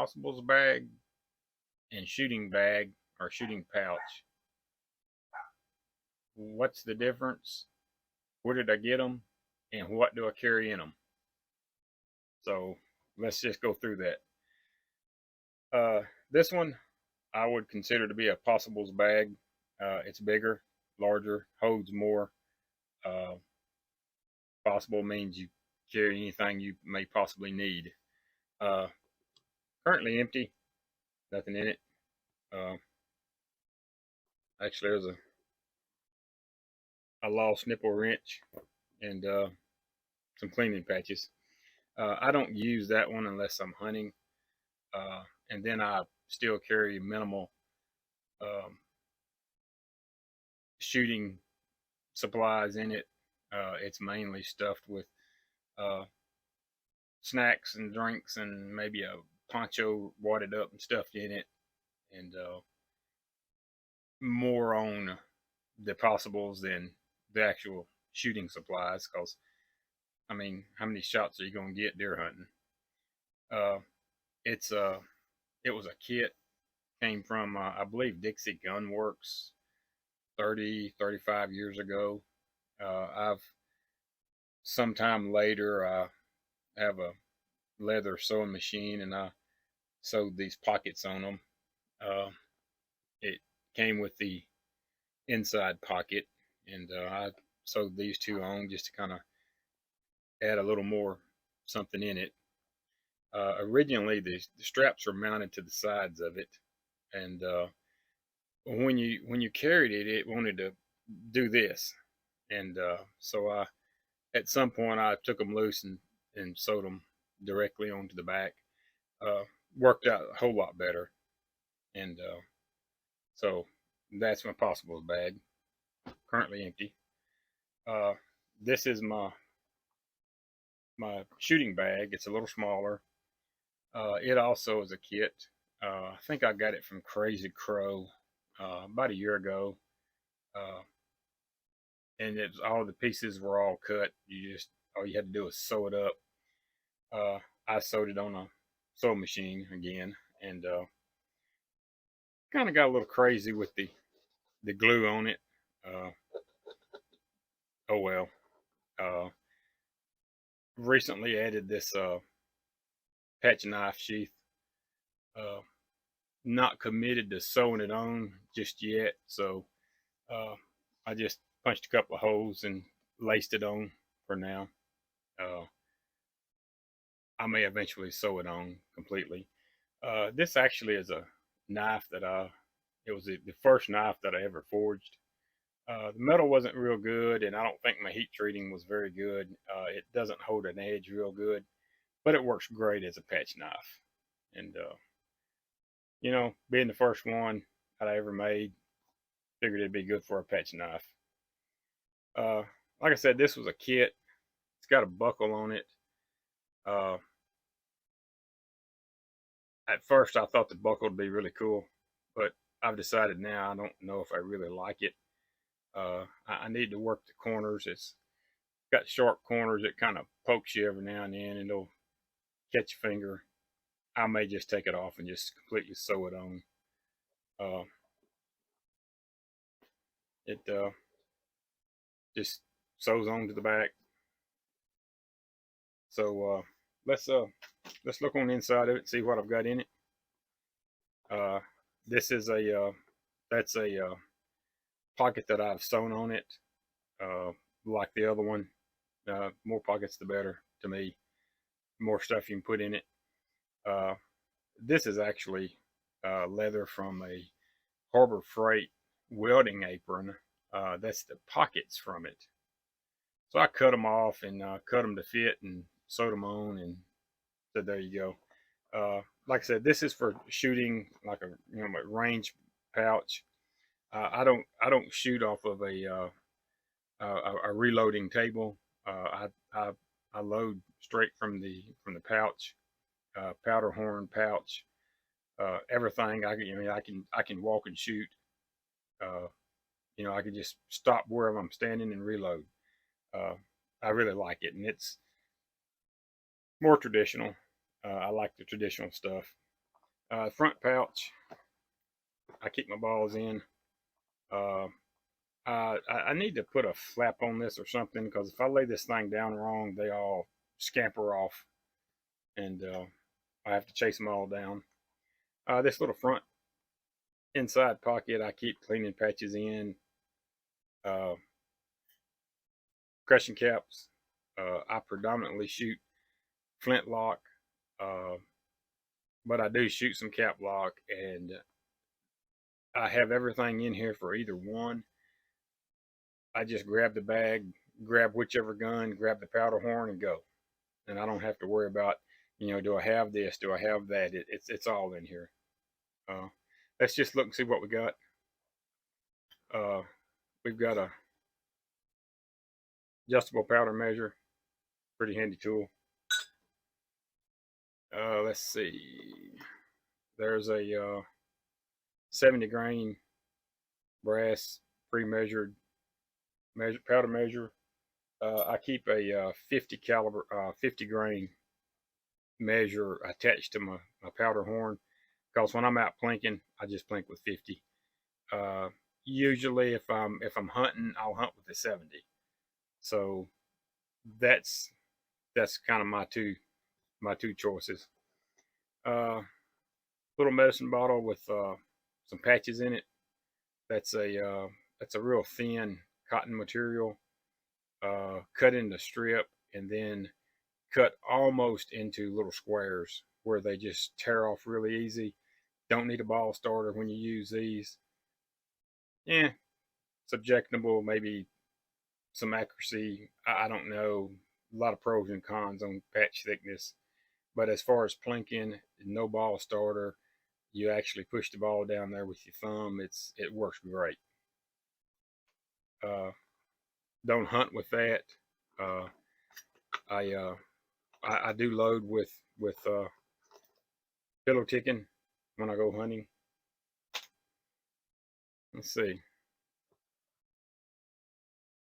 possibles bag and shooting bag or shooting pouch. What's the difference? Where did I get them? And what do I carry in them? So let's just go through that. This one I would consider to be a possibles bag. It's bigger, larger, holds more. Possible means you carry anything you may possibly need. Currently empty, nothing in it. Actually, there's a lost nipple wrench and some cleaning patches. I don't use that one unless I'm hunting, and then I still carry minimal um, shooting supplies in it. It's mainly stuffed with uh, snacks and drinks and maybe a poncho wadded up and stuffed in it, and more on the possibles than the actual shooting supplies. Because I mean, how many shots are you gonna get deer hunting? Uh, it's it was a kit, came from I believe Dixie Gun Works 35 years ago. I've sometime later I have a leather sewing machine and I sewed these pockets on them. It came with the inside pocket, and I sewed these two on just to kind of add a little more something in it. Originally, the straps were mounted to the sides of it, and when you carried it, it wanted to do this, and so I at some point I took them loose and sewed them directly onto the back. Uh, Worked out a whole lot better, and so that's my possibles bag. Currently empty. Uh, this is my shooting bag. It's a little smaller. It also is a kit. I think I got it from Crazy Crow about a year ago, uh, and it's all the pieces were all cut. You just all you had to do was sew it up. I sewed it on a sewing machine again, and kind of got a little crazy with the glue on it. Uh, oh well. Uh, Recently added this patch knife sheath. Uh, Not committed to sewing it on just yet, so uh, I just punched a couple of holes and laced it on for now. Uh, I may eventually sew it on completely. This actually is a knife that it was the first knife that I ever forged. The metal wasn't real good, and I don't think my heat treating was very good. It doesn't hold an edge real good, but it works great as a patch knife. And being the first one that I ever made, figured it'd be good for a patch knife. Uh, like I said, this was a kit. It's got a buckle on it. Uh, at first, I thought the buckle would be really cool, but I've decided now I don't know if I really like it. I need to work the corners. It's got sharp corners that kind of pokes you every now and then, and it'll catch your finger. I may just take it off and just completely sew it on. Uh, it just sews on to the back. So let's look on the inside of it and see what I've got in it. This is that's a pocket that I've sewn on it, like the other one. More pockets the better to me. More stuff you can put in it. Uh, this is actually leather from a Harbor Freight welding apron. That's the pockets from it. So I cut them off and cut them to fit and sewed them on, and so there you go. Like I said, this is for shooting like a a range pouch. I don't shoot off of a reloading table. I load straight from the pouch, powder horn pouch, everything. I can walk and shoot. Uh, I can just stop wherever I'm standing and reload. Uh, I really like it, and it's more traditional. I like the traditional stuff. Front pouch, I keep my balls in. Uh, I need to put a flap on this or something, because if I lay this thing down wrong, they all scamper off, and I have to chase them all down. This little front inside pocket, I keep cleaning patches in, uh, crushing caps. I predominantly shoot Flintlock, uh, but I do shoot some cap lock, and I have everything in here for either one. I just grab the bag, grab whichever gun, grab the powder horn, and go. And I don't have to worry about, do I have this? Do I have that? It's all in here. Uh, let's just look and see what we got. Uh, we've got a adjustable powder measure, pretty handy tool. Let's see. There's a 70 grain brass pre-measured powder measure. I keep a 50 caliber, 50 grain measure attached to my powder horn, because when I'm out plinking, I just plink with 50. Usually, if I'm hunting, I'll hunt with the 70. So that's kind of my two choices. Little medicine bottle with some patches in it. That's a real thin cotton material, cut into strip, and then cut almost into little squares where they just tear off really easy. Don't need a ball starter when you use these. Yeah, it's objectionable, maybe some accuracy. I don't know. A lot of pros and cons on patch thickness. But as far as plinking, no ball starter. You actually push the ball down there with your thumb. It works great. Uh, don't hunt with that. Uh, I, uh, I do load with pillow ticking when I go hunting. Let's see.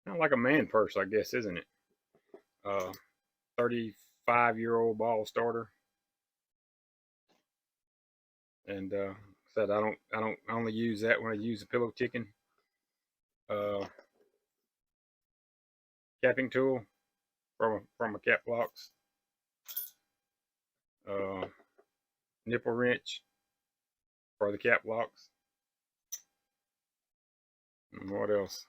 Kind of like a man purse, I guess, isn't it? 35-year-old ball starter, and said I only use that when I use the pillow ticking. Capping tool from a cap blocks. Uh, Nipple wrench for the cap blocks. And what else?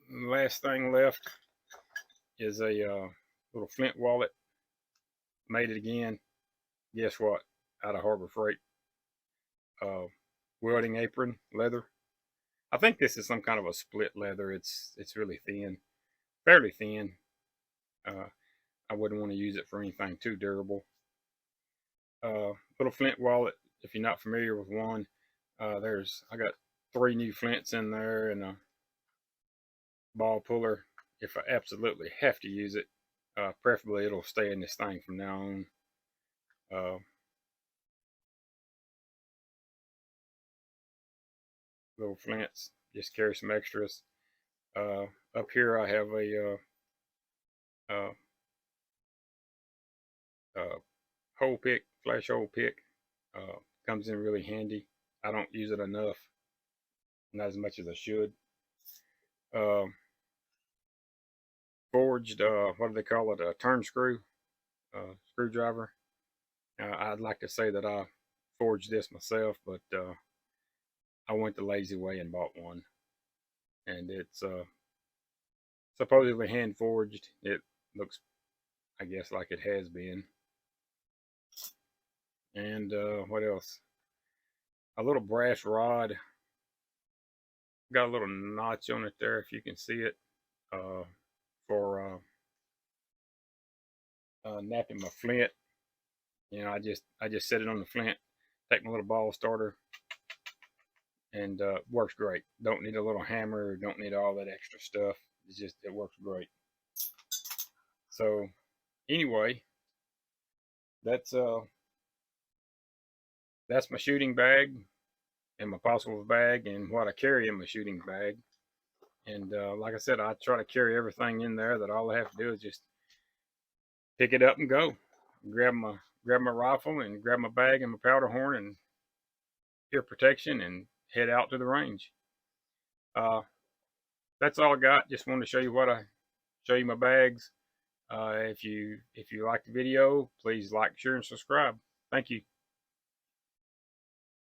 Last thing left is a little Flint Wallet. Made it again. Guess what? Out of Harbor Freight. Welding apron, leather. I think this is some kind of a split leather. It's really thin, fairly thin. I wouldn't want to use it for anything too durable. Little Flint Wallet. If you're not familiar with one, I got 3 new flints in there and a ball puller if I absolutely have to use it. Preferably it'll stay in this thing from now on. Little flints, just carry some extras. Up here I have a uh, hole pick, flash hole pick. Comes in really handy. I don't use it enough, not as much as I should. Forged, what do they call it? A turn screw, screwdriver. I'd like to say that I forged this myself, but I went the lazy way and bought one, and it's supposedly hand forged. It looks, I guess, like it has been. And what else? A little brass rod. Got a little notch on it there, if you can see it, for napping my flint. I just set it on the flint, take my little ball starter, and works great. Don't need a little hammer, don't need all that extra stuff. It works great. So anyway, that's my shooting bag and my possible bag and what I carry in my shooting bag. And like I said, I try to carry everything in there that all I have to do is just pick it up and go. grab my rifle and grab my bag and my powder horn and ear protection and head out to the range. That's all I got. Just wanted to show you show you my bags. If you like the video, please like, share, and subscribe. Thank you.